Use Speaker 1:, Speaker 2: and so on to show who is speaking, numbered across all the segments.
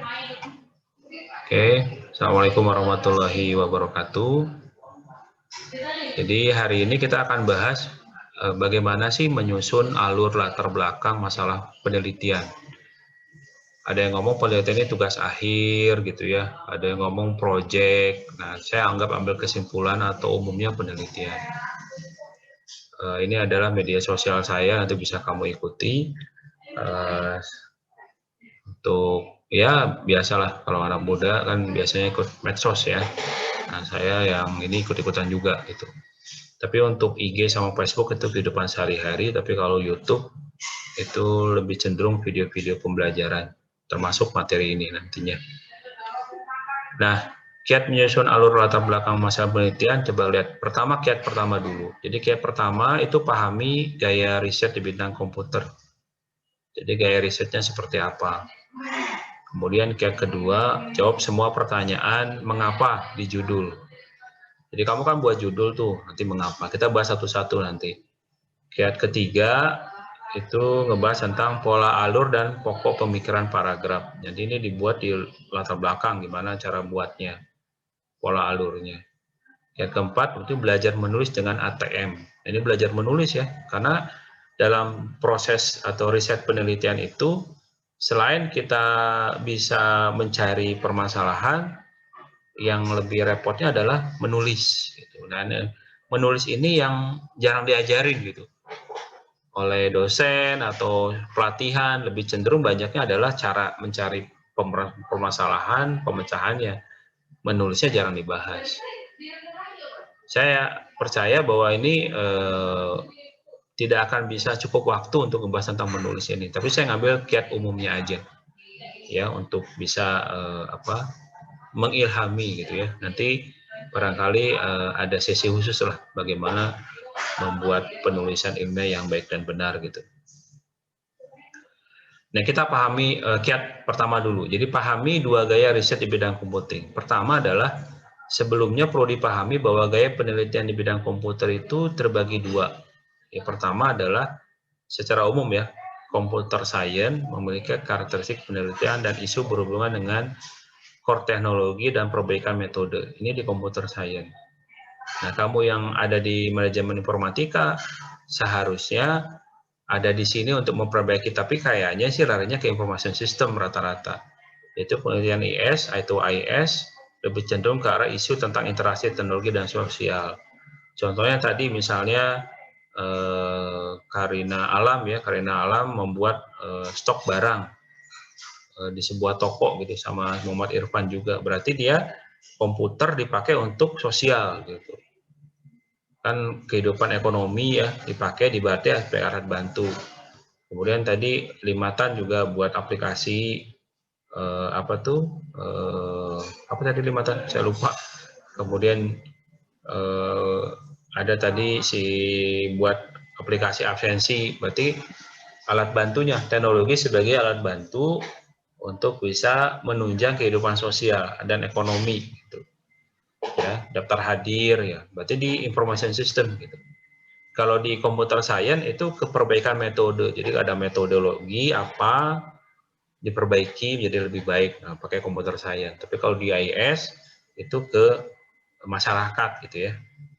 Speaker 1: Oke, Assalamualaikum warahmatullahi wabarakatuh. Jadi hari ini kita akan bahas bagaimana sih menyusun alur latar belakang masalah penelitian. Ada yang ngomong penelitian ini tugas akhir gitu ya, ada yang ngomong project. Nah, saya ambil kesimpulan atau umumnya penelitian. Ini adalah media sosial saya, nanti bisa kamu ikuti. Untuk ya biasalah kalau anak muda kan biasanya ikut medsos ya. Nah, saya yang ini ikut-ikutan juga gitu. Tapi untuk IG sama Facebook itu kehidupan sehari-hari, tapi kalau YouTube itu lebih cenderung video-video pembelajaran, termasuk materi ini nantinya. Nah, kiat menyusun alur latar belakang masalah penelitian, coba lihat. Pertama, kiat pertama dulu. Jadi kiat pertama itu pahami gaya riset di bidang komputer. Jadi gaya risetnya seperti apa. Kemudian kiat kedua, jawab semua pertanyaan mengapa di judul. Jadi kamu kan buat judul tuh, nanti mengapa. Kita bahas satu-satu nanti. Kiat ketiga, itu ngebahas tentang pola alur dan pokok pemikiran paragraf. Jadi ini dibuat di latar belakang, gimana cara buatnya, pola alurnya. Kiat keempat, itu belajar menulis dengan ATM. Ini belajar menulis ya, karena dalam proses atau riset penelitian itu, selain kita bisa mencari permasalahan, yang lebih repotnya adalah menulis. Gitu. Dan menulis ini yang jarang diajarin gitu oleh dosen atau pelatihan, lebih cenderung banyaknya adalah cara mencari permasalahan, pemecahannya. Menulisnya jarang dibahas. Saya percaya bahwa ini tidak akan bisa cukup waktu untuk membahas tentang menulis ini, tapi saya ngambil kiat umumnya aja ya untuk bisa mengilhami gitu ya. Nanti barangkali ada sesi khusus lah bagaimana membuat penulisan ilmiah yang baik dan benar gitu. Nah, kita pahami kiat pertama dulu. Jadi pahami dua gaya riset di bidang komputing. Pertama adalah sebelumnya perlu dipahami bahwa gaya penelitian di bidang komputer itu terbagi dua. Yang pertama adalah secara umum ya, computer science memiliki karakteristik penelitian dan isu berhubungan dengan core teknologi dan perbaikan metode. Ini di computer science. Nah, kamu yang ada di manajemen informatika seharusnya ada di sini untuk memperbaiki, tapi kayaknya sih larinya ke information system rata-rata. Yaitu penelitian IS, atau IS, lebih cenderung ke arah isu tentang interaksi teknologi dan sosial. Contohnya tadi misalnya Karina Alam membuat stok barang di sebuah toko gitu sama Muhammad Irfan juga. Berarti dia komputer dipakai untuk sosial gitu. Kan kehidupan ekonomi ya dipakai di aspek alat bantu. Kemudian tadi Limatan juga buat aplikasi apa tadi Limatan? Saya lupa. Kemudian ada tadi si buat aplikasi absensi, berarti alat bantunya, teknologi sebagai alat bantu untuk bisa menunjang kehidupan sosial dan ekonomi gitu. Ya, daftar hadir ya, berarti di information system gitu. Kalau di computer science itu keperbaikan metode, jadi ada metodologi apa diperbaiki menjadi lebih baik pakai computer science. Tapi kalau di IS itu ke masyarakat gitu ya,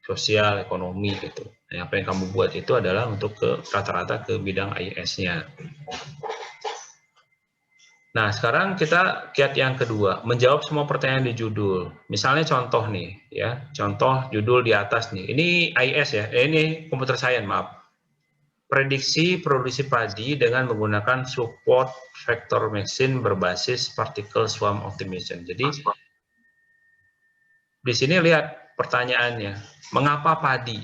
Speaker 1: sosial, ekonomi gitu. Nah, apa yang kamu buat itu adalah untuk ke rata-rata ke bidang IS-nya. Nah, sekarang kita kiat yang kedua, menjawab semua pertanyaan di judul. Misalnya contoh nih, ya, contoh judul di atas nih. Ini IS ya, ini computer science, maaf. Prediksi produksi padi dengan menggunakan support vector machine berbasis particle swarm optimization. Jadi di sini lihat pertanyaannya, mengapa padi?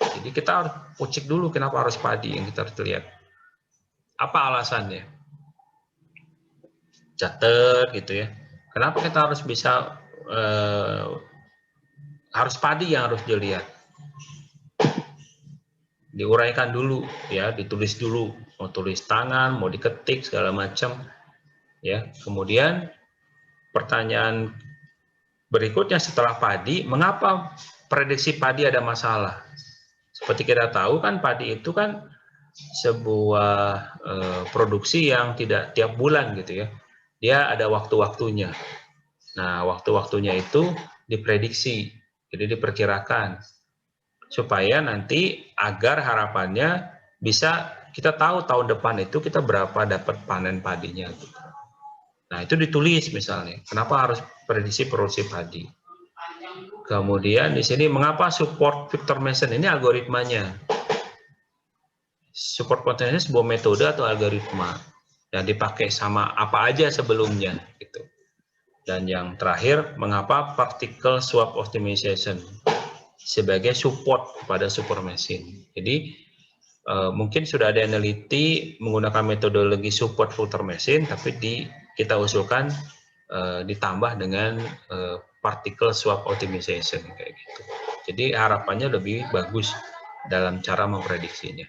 Speaker 1: Jadi kita harus ucik dulu kenapa harus padi yang kita harus lihat. Apa alasannya? Catat gitu ya. Kenapa kita harus bisa harus padi yang harus dilihat? Diuraikan dulu ya, ditulis dulu, mau tulis tangan, mau diketik segala macam ya. Kemudian pertanyaan berikutnya setelah padi, mengapa prediksi padi ada masalah? Seperti kita tahu kan padi itu kan sebuah produksi yang tidak tiap bulan gitu ya. dia ada waktu-waktunya. Nah, waktu-waktunya itu diprediksi, jadi diperkirakan supaya nanti agar harapannya bisa kita tahu tahun depan itu kita berapa dapat panen padinya. Nah, itu ditulis misalnya. Kenapa harus prediksi produksi padi? Kemudian di sini mengapa support Victor Mason ini algoritmanya? Support potensi sebuah metode atau algoritma yang dipakai sama apa aja sebelumnya gitu. Dan yang terakhir, mengapa particle swap optimization sebagai support pada super machine. Jadi mungkin sudah ada yang meneliti menggunakan metodologi support filter machine, tapi kita usulkan ditambah dengan particle swap optimization kayak gitu. Jadi harapannya lebih bagus dalam cara memprediksinya.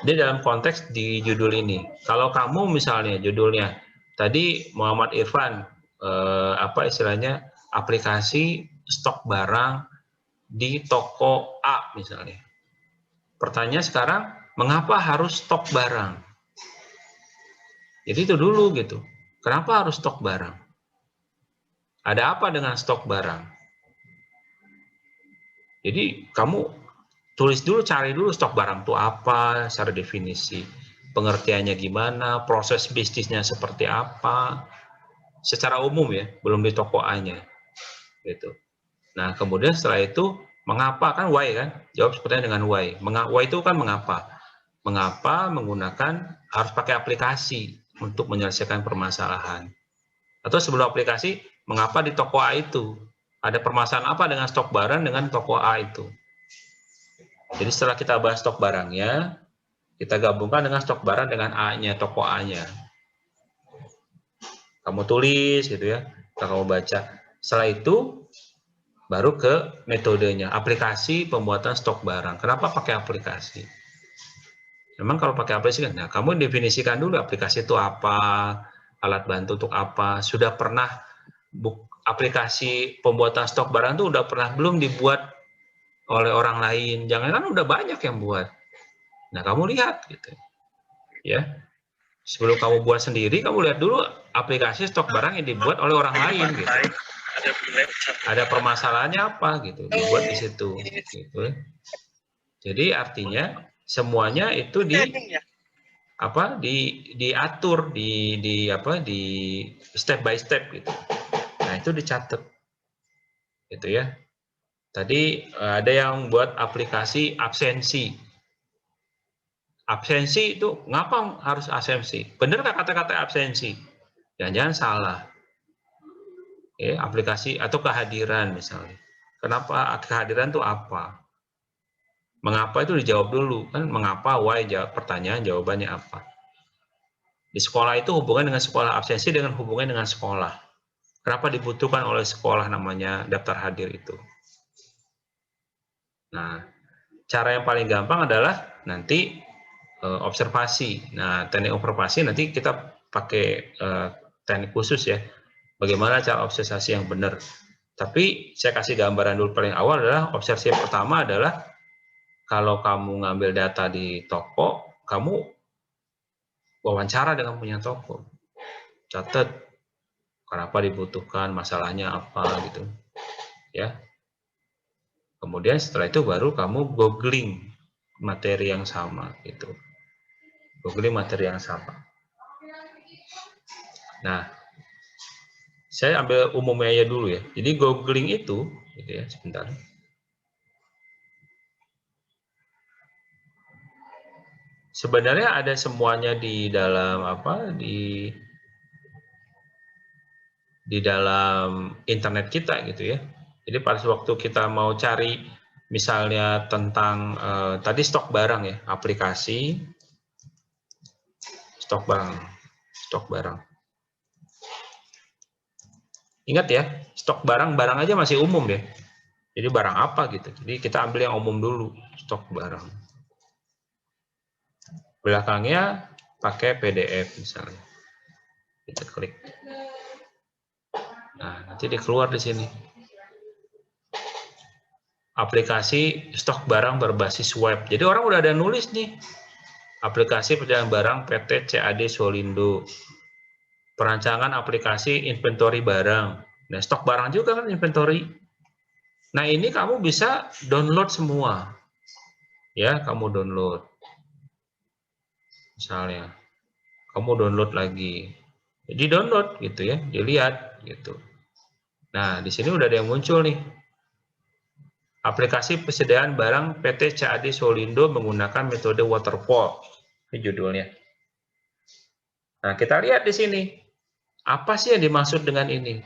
Speaker 1: Jadi dalam konteks di judul ini, kalau kamu misalnya judulnya tadi Muhammad Irfan apa istilahnya aplikasi stok barang di toko A misalnya. Pertanyaan sekarang, mengapa harus stok barang? Jadi itu dulu gitu. Kenapa harus stok barang? Ada apa dengan stok barang? Jadi kamu tulis dulu, cari dulu stok barang itu apa, secara definisi. Pengertiannya gimana, proses bisnisnya seperti apa, secara umum ya, belum di toko A-nya. Gitu. Nah, kemudian setelah itu, mengapa kan why kan? Jawab sepertinya dengan why. Why itu kan mengapa? Mengapa menggunakan harus pakai aplikasi untuk menyelesaikan permasalahan? Atau sebelum aplikasi, mengapa di toko A itu? Ada permasalahan apa dengan stok barang dengan toko A itu? Jadi setelah kita bahas stok barangnya, kita gabungkan dengan stok barang dengan A-nya, toko A-nya. Kamu tulis gitu ya, kamu baca. Setelah itu, baru ke metodenya, aplikasi pembuatan stok barang. Kenapa pakai aplikasi? Memang kalau pakai aplikasi, nah kamu definisikan dulu aplikasi itu apa, alat bantu untuk apa, sudah pernah aplikasi pembuatan stok barang itu udah pernah belum dibuat oleh orang lain, jangan kan udah banyak yang buat. Nah kamu lihat gitu ya, sebelum kamu buat sendiri, kamu lihat dulu aplikasi stok barang yang dibuat oleh orang lain gitu. Ada permasalahannya apa gitu, dibuat di situ gitu. Jadi artinya semuanya itu diatur di step by step gitu. Nah, itu dicatat. Gitu ya. Tadi ada yang buat aplikasi absensi. Absensi itu ngapa harus absensi? Benar nggak kata-kata absensi? Jangan-jangan salah. Ya, aplikasi atau kehadiran misalnya. Kenapa kehadiran itu apa? Mengapa itu dijawab dulu kan? Mengapa? Why? Pertanyaan jawabannya apa? Di sekolah itu hubungan dengan sekolah, absensi dengan hubungan dengan sekolah. Kenapa dibutuhkan oleh sekolah namanya daftar hadir itu? Nah, cara yang paling gampang adalah nanti observasi. Nah, teknik observasi nanti kita pakai teknik khusus ya. Bagaimana cara observasi yang benar. Tapi saya kasih gambaran dulu paling awal adalah observasi yang pertama adalah kalau kamu ngambil data di toko, kamu wawancara dengan punya toko, catat kenapa dibutuhkan, masalahnya apa gitu, ya. Kemudian setelah itu baru kamu googling materi yang sama gitu, googling materi yang sama. Nah, saya ambil umumnya aja dulu ya. Jadi googling itu, gitu ya, sebentar. Sebenarnya ada semuanya di dalam apa di dalam internet kita gitu ya. Jadi pada waktu kita mau cari misalnya tentang tadi stok barang ya, aplikasi stok barang. Ingat ya, stok barang aja masih umum ya. Jadi barang apa gitu. Jadi kita ambil yang umum dulu, stok barang. Belakangnya pakai PDF misalnya. Kita klik. Nah, nanti dia keluar di sini. Aplikasi stok barang berbasis web. Jadi orang udah ada nulis nih. Aplikasi perjalanan barang PT CAD Solindo. perancangan aplikasi inventory barang. Nah, stok barang juga kan inventory. Nah, ini kamu bisa download semua. Ya, kamu download. Misalnya, kamu download lagi. Jadi download gitu ya, dilihat gitu. Nah, di sini udah ada yang muncul nih. Aplikasi persediaan barang PT CAD Solindo menggunakan metode waterfall. Ini judulnya. Nah, kita lihat di sini. Apa sih yang dimaksud dengan ini?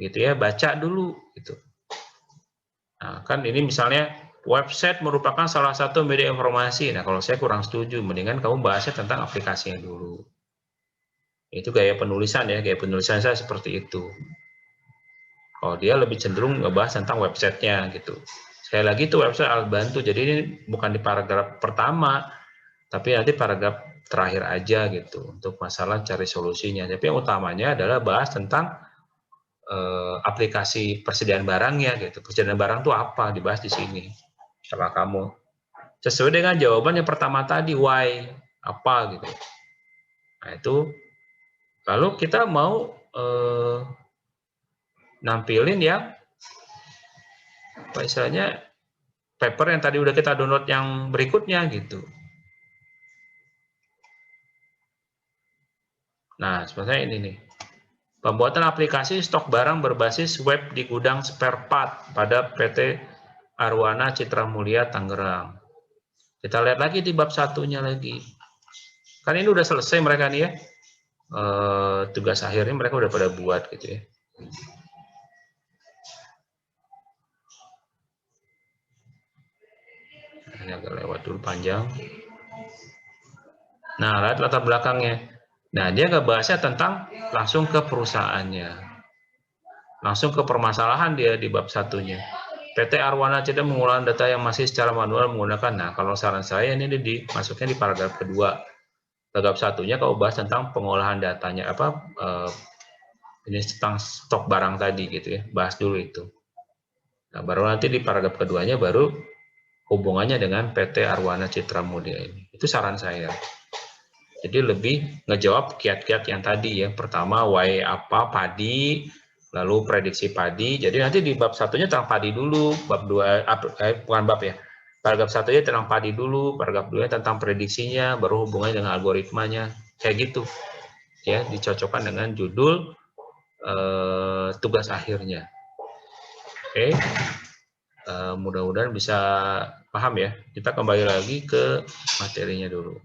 Speaker 1: Gitu ya, baca dulu gitu. Nah, kan ini misalnya website merupakan salah satu media informasi. Nah, kalau saya kurang setuju, mendingan kamu bahasnya tentang aplikasinya dulu. Itu gaya penulisan ya, gaya penulisan saya seperti itu. Kalau dia lebih cenderung ngebahas tentang websitenya gitu. Sekali lagi itu website alat bantu, jadi ini bukan di paragraf pertama, tapi nanti paragraf terakhir aja gitu untuk masalah cari solusinya. Tapi yang utamanya adalah bahas tentang aplikasi persediaan barangnya gitu. Persediaan barang itu apa, dibahas di sini. Coba kamu sesuai dengan jawaban yang pertama tadi, why, apa gitu. Nah itu, lalu kita mau nampilin ya, apa istilahnya, paper yang tadi udah kita download yang berikutnya gitu. Nah, sebenarnya ini nih. Pembuatan aplikasi stok barang berbasis web di gudang spare part pada PT Arwana Citra Mulia Tangerang. Kita lihat lagi di bab satunya lagi. Kan ini udah selesai mereka nih ya. Tugas akhirnya mereka udah pada buat gitu ya. Ini agak lewat dulu panjang. Nah, lihat latar belakangnya. Nah, dia nggak bahasnya tentang langsung ke perusahaannya. Langsung ke permasalahan dia di bab satunya. PT Arwana Citra mengulang data yang masih secara manual menggunakan. Nah, kalau saran saya ini masuknya di paragraf kedua. Paragraf satunya kau bahas tentang pengolahan datanya ini tentang stok barang tadi gitu ya. Bahas dulu itu. Nah, baru nanti di paragraf keduanya baru hubungannya dengan PT Arwana Citra Mulia ini. Itu saran saya. Jadi lebih ngejawab kiat-kiat yang tadi ya. Pertama, why apa, padi, lalu prediksi padi. Jadi nanti di bab satunya tentang padi dulu, bab 2, bukan bab ya. Paragraf satunya tentang padi dulu, paragraf 2 tentang prediksinya, baru hubungannya dengan algoritmanya. Kayak gitu. Ya, dicocokkan dengan judul tugas akhirnya. Oke. Mudah-mudahan bisa paham ya. Kita kembali lagi ke materinya dulu.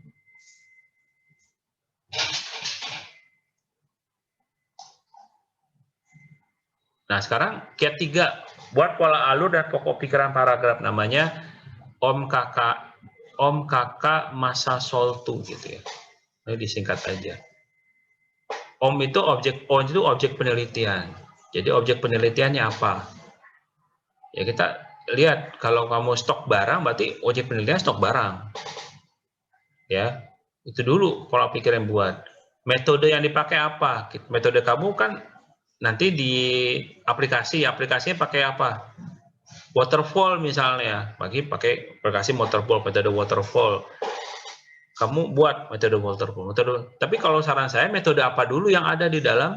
Speaker 1: Nah, sekarang kiat 3, buat pola alur dan pokok pikiran paragraf, namanya Om Kakak Masa Soltu gitu ya. Ini disingkat aja. Om itu objek penelitian. Jadi objek penelitiannya apa? Ya kita lihat, kalau kamu stok barang berarti objek penelitian stok barang. Ya, itu dulu pola pikir yang buat. Metode yang dipakai apa? Metode kamu kan nanti di aplikasinya pakai apa? Waterfall misalnya, pakai aplikasi waterfall, metode waterfall. Kamu buat metode waterfall. Tapi kalau saran saya, metode apa dulu yang ada di dalam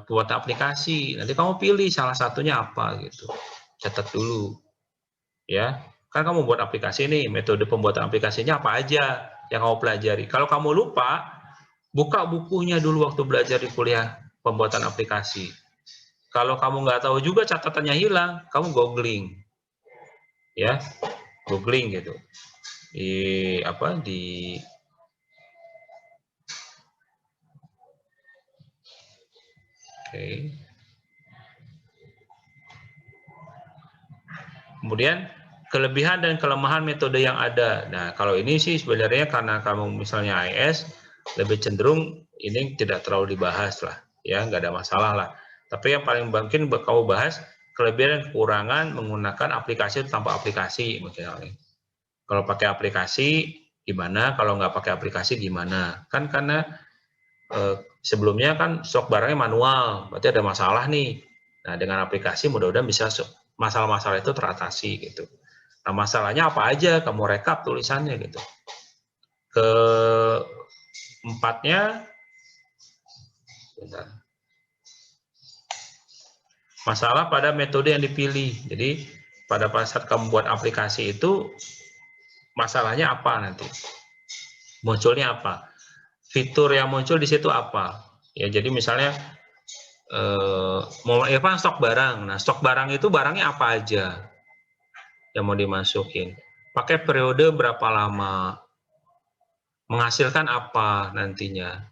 Speaker 1: buat aplikasi? Nanti kamu pilih salah satunya apa gitu. Catat dulu, ya. Kan kamu buat aplikasi nih, metode pembuatan aplikasinya apa aja yang kamu pelajari. Kalau kamu lupa, buka bukunya dulu waktu belajar di kuliah pembuatan aplikasi. Kalau kamu nggak tahu juga, catatannya hilang, kamu googling, ya, googling gitu. Oke. Kemudian kelebihan dan kelemahan metode yang ada. Nah, kalau ini sih sebenarnya karena kamu misalnya AIS, lebih cenderung ini tidak terlalu dibahas lah, ya, nggak ada masalah lah. Tapi yang paling mungkin kamu bahas kelebihan dan kekurangan menggunakan aplikasi tanpa aplikasi, misalnya. Kalau pakai aplikasi gimana? Kalau nggak pakai aplikasi gimana? Kan karena sebelumnya kan stok barangnya manual, berarti ada masalah nih. Nah, dengan aplikasi mudah-mudahan bisa masalah-masalah itu teratasi gitu. Nah, masalahnya apa aja? Kamu rekap tulisannya gitu. Keempatnya, Sebentar. Masalah pada metode yang dipilih. Jadi pada saat kamu buat aplikasi itu masalahnya apa nanti? Munculnya apa? Fitur yang muncul di situ apa? Ya, jadi misalnya mau stok barang. Nah, stok barang itu barangnya apa aja yang mau dimasukin? Pakai periode berapa lama? Menghasilkan apa nantinya?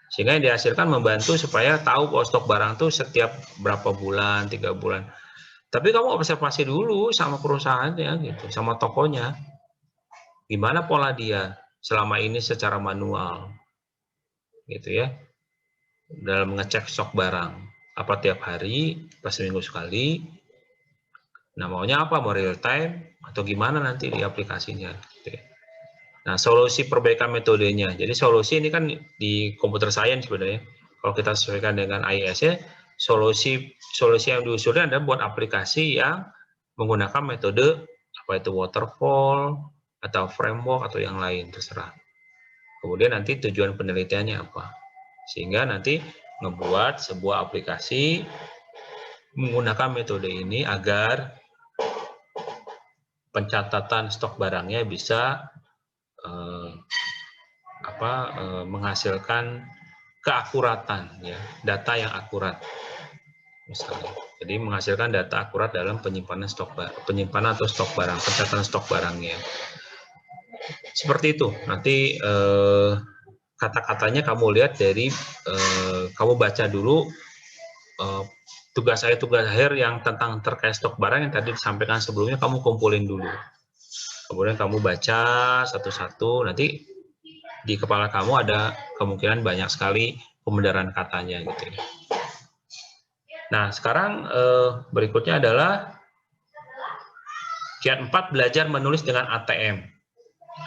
Speaker 1: Sehingga yang dihasilkan membantu supaya tahu bahwa stok barang itu setiap berapa bulan, 3 bulan. Tapi kamu observasi dulu sama perusahaannya gitu, sama tokonya. Gimana pola dia selama ini secara manual. Gitu ya. Dalam mengecek stok barang. Apa tiap hari, pas seminggu sekali. Nah, maunya apa? Mau real time atau gimana nanti di aplikasinya gitu ya. Nah, solusi perbaikan metodenya. Jadi solusi ini kan di computer science sebenarnya. Kalau kita sesuaikan dengan IIS-nya, solusi yang diusulkan adalah buat aplikasi yang menggunakan metode apa itu waterfall atau framework atau yang lain, terserah. Kemudian nanti tujuan penelitiannya apa. Sehingga nanti ngebuat sebuah aplikasi menggunakan metode ini agar pencatatan stok barangnya bisa menghasilkan keakuratan, ya, data yang akurat, misalnya. Jadi menghasilkan data akurat dalam penyimpanan atau stok barang, pencatatan stok barangnya. Seperti itu. Nanti kata-katanya kamu lihat dari kamu baca dulu tugas akhir yang tentang terkait stok barang yang tadi disampaikan sebelumnya, kamu kumpulin dulu. Kemudian kamu baca satu-satu, nanti di kepala kamu ada kemungkinan banyak sekali pembenaran katanya gitu ya. Nah, sekarang berikutnya adalah kiat 4, belajar menulis dengan ATM.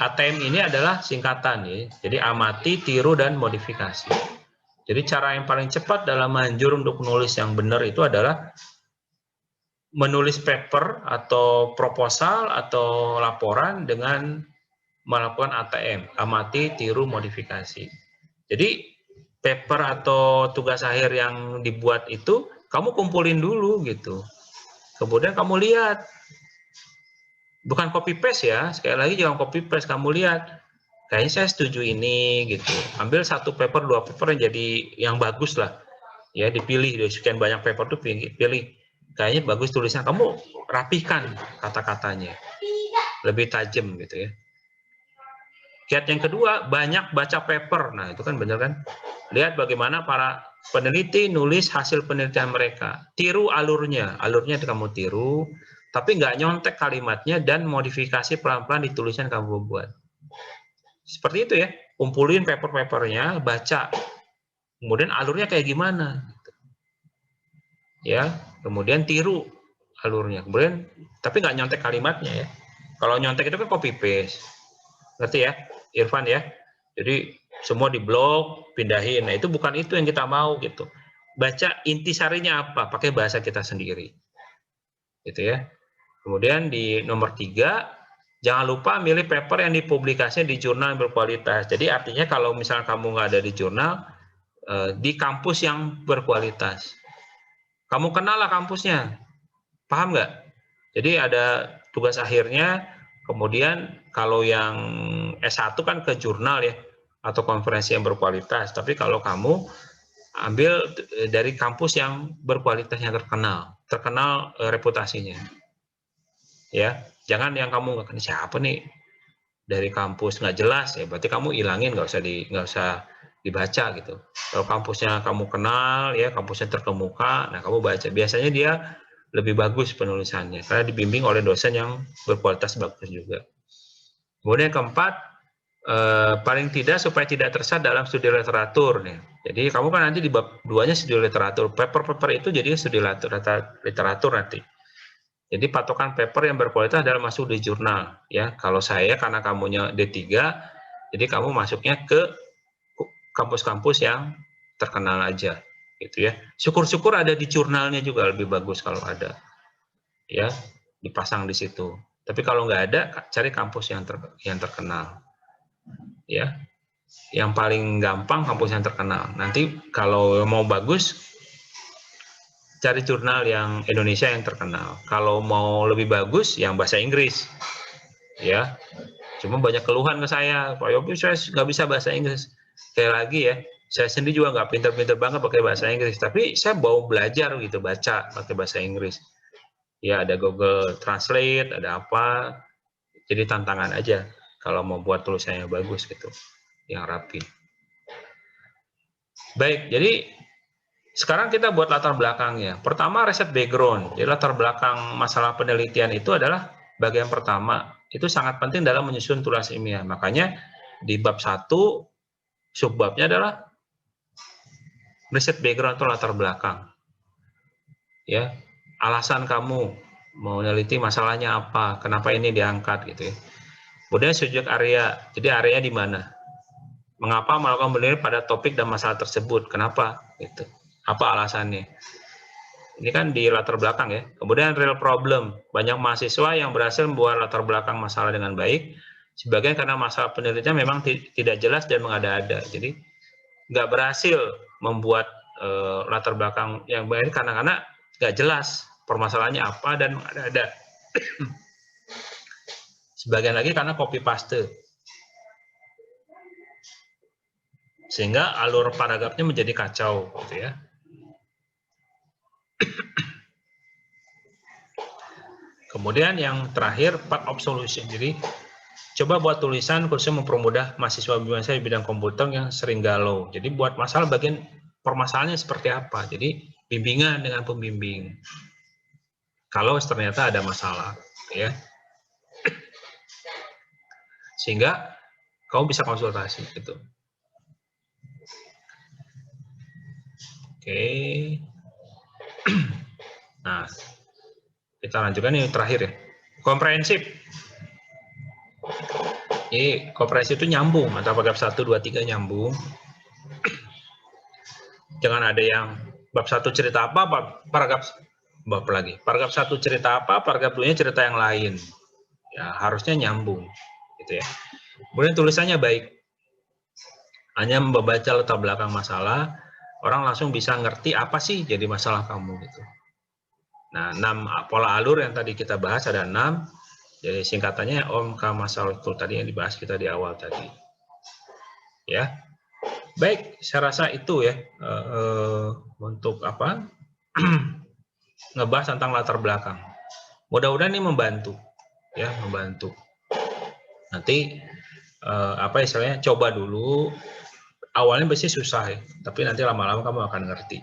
Speaker 1: ATM ini adalah singkatan ya. Jadi amati, tiru, dan modifikasi. Jadi cara yang paling cepat dalam manjur untuk menulis yang benar itu adalah menulis paper atau proposal atau laporan dengan melakukan ATM, amati, tiru, modifikasi. Jadi paper atau tugas akhir yang dibuat itu kamu kumpulin dulu gitu. Kemudian kamu lihat, bukan copy paste ya, sekali lagi jangan copy paste, kamu lihat kayaknya saya setuju ini gitu. Ambil satu paper, 2 paper yang jadi yang bagus lah. Ya, dipilih dari sekian banyak paper tuh pilih kayaknya bagus tulisan, kamu rapihkan kata-katanya. Lebih tajam gitu ya. Kiat yang kedua, banyak baca paper. Nah, itu kan benar kan? Lihat bagaimana para peneliti nulis hasil penelitian mereka. Tiru alurnya. Alurnya kamu tiru, tapi nggak nyontek kalimatnya dan modifikasi pelan-pelan di tulisan kamu buat. Seperti itu ya. Kumpulin paper-papernya, baca. Kemudian alurnya kayak gimana? Ya, kemudian tiru alurnya. Kemudian, tapi nggak nyontek kalimatnya ya. Kalau nyontek itu kan copy paste. Ngerti ya? Irfan ya, jadi semua di blog pindahin. Nah, itu bukan itu yang kita mau gitu. Baca intisarinya apa, pakai bahasa kita sendiri, gitu ya. Kemudian di nomor 3, jangan lupa milih paper yang dipublikasikan di jurnal yang berkualitas. Jadi artinya kalau misalnya kamu nggak ada di jurnal, di kampus yang berkualitas. Kamu kenal lah kampusnya, paham nggak? Jadi ada tugas akhirnya. Kemudian kalau yang S1 kan ke jurnal ya, atau konferensi yang berkualitas. Tapi kalau kamu ambil dari kampus yang berkualitas, yang terkenal reputasinya. Ya, jangan yang kamu nggak kenal siapa nih dari kampus nggak jelas ya, berarti kamu ilangin, nggak usah dibaca gitu. Kalau kampusnya kamu kenal ya, kampusnya terkemuka, nah kamu baca. Biasanya dia lebih bagus penulisannya karena dibimbing oleh dosen yang berkualitas bagus juga. Kemudian yang keempat, paling tidak supaya tidak tersesat dalam studi literatur nih. Jadi kamu kan nanti di bab 2-nya studi literatur, paper itu jadi studi literatur nanti. Jadi patokan paper yang berkualitas adalah masuk di jurnal ya. Kalau saya karena kamunya D3, jadi kamu masuknya ke kampus-kampus yang terkenal aja gitu ya. Syukur-syukur ada di jurnalnya juga, lebih bagus kalau ada. Ya, dipasang di situ. Tapi kalau nggak ada, cari kampus yang terkenal. Ya. yang paling gampang kampus yang terkenal. Nanti kalau mau bagus, cari jurnal yang Indonesia yang terkenal. Kalau mau lebih bagus, yang bahasa Inggris. Ya, cuma banyak keluhan ke saya, Pak Yopi, saya nggak bisa bahasa Inggris. Kayak lagi ya, saya sendiri juga nggak pinter-pinter banget pakai bahasa Inggris, tapi saya mau belajar gitu, baca pakai bahasa Inggris. Ya, ada Google Translate, ada apa, jadi tantangan aja kalau mau buat tulisannya bagus gitu, yang rapi. Baik, jadi sekarang kita buat latar belakangnya. Pertama, riset background. Jadi latar belakang masalah penelitian itu adalah bagian pertama. Itu sangat penting dalam menyusun tulis ilmiah. Makanya di bab 1, subbabnya adalah riset background atau latar belakang. Ya, alasan kamu mau meneliti masalahnya apa, kenapa ini diangkat gitu ya. Kemudian subjek area. Jadi areanya di mana? Mengapa melakukan penelitian pada topik dan masalah tersebut? Kenapa? Gitu. Apa alasannya? Ini kan di latar belakang ya. Kemudian real problem. Banyak mahasiswa yang berhasil membuat latar belakang masalah dengan baik. Sebagian karena masalah penelitian memang tidak jelas dan mengada-ada. Jadi nggak berhasil membuat latar belakang yang baik karena nggak jelas permasalahannya apa dan mengada-ada. Sebagian lagi karena copy paste. Sehingga alur paragrafnya menjadi kacau gitu ya. Kemudian yang terakhir, part of solution. Jadi coba buat tulisan khususnya mempermudah mahasiswa bimbingan di bidang komputer yang sering galau. Jadi buat masalah bagian permasalahannya seperti apa. Jadi bimbingan dengan pembimbing. Kalau ternyata ada masalah, ya. Sehingga kamu bisa konsultasi gitu. Oke. Nah, kita lanjutkan yang terakhir ya. Komprehensif. Jadi komprehensif itu nyambung, antara paragraf 1, 2, 3 nyambung. Jangan ada yang bab 1 cerita apa, paragraf 1 cerita apa, paragraf 2-nya cerita yang lain. Ya, harusnya nyambung gitu ya. Kemudian tulisannya baik. Hanya membaca latar belakang masalah, orang langsung bisa ngerti apa sih jadi masalah kamu gitu. Nah, 6 pola alur yang tadi kita bahas ada 6. Jadi singkatannya OMK masalah itu tadi yang dibahas kita di awal tadi. Ya. Baik, saya rasa itu ya untuk apa? Ngebahas tentang latar belakang. Mudah-mudahan ini membantu ya, membantu. Nanti apa istilahnya, coba dulu. Awalnya pasti susah ya, tapi nanti lama-lama kamu akan ngerti.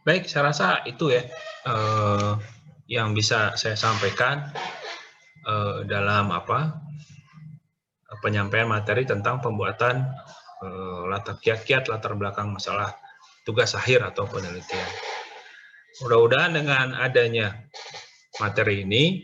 Speaker 1: Baik, saya rasa itu ya yang bisa saya sampaikan dalam apa penyampaian materi tentang pembuatan kiat-kiat latar belakang masalah tugas akhir atau penelitian. Mudah-mudahan dengan adanya materi ini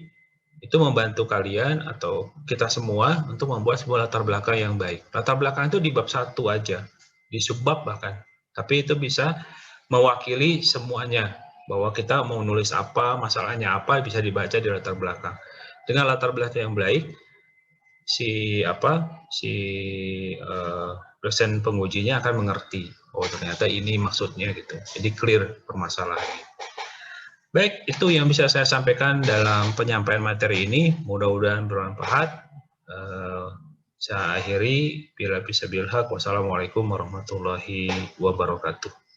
Speaker 1: itu membantu kalian atau kita semua untuk membuat sebuah latar belakang yang baik. Latar belakang itu di bab 1 aja, di subbab bahkan. Tapi itu bisa mewakili semuanya, bahwa kita mau nulis apa, masalahnya apa, bisa dibaca di latar belakang. Dengan latar belakang yang baik, dosen pengujinya akan mengerti, oh ternyata ini maksudnya gitu. Jadi clear permasalahannya. Baik, itu yang bisa saya sampaikan dalam penyampaian materi ini. Mudah-mudahan bermanfaat. Saya akhiri. Bila bisa bilhaq. Wassalamualaikum warahmatullahi wabarakatuh.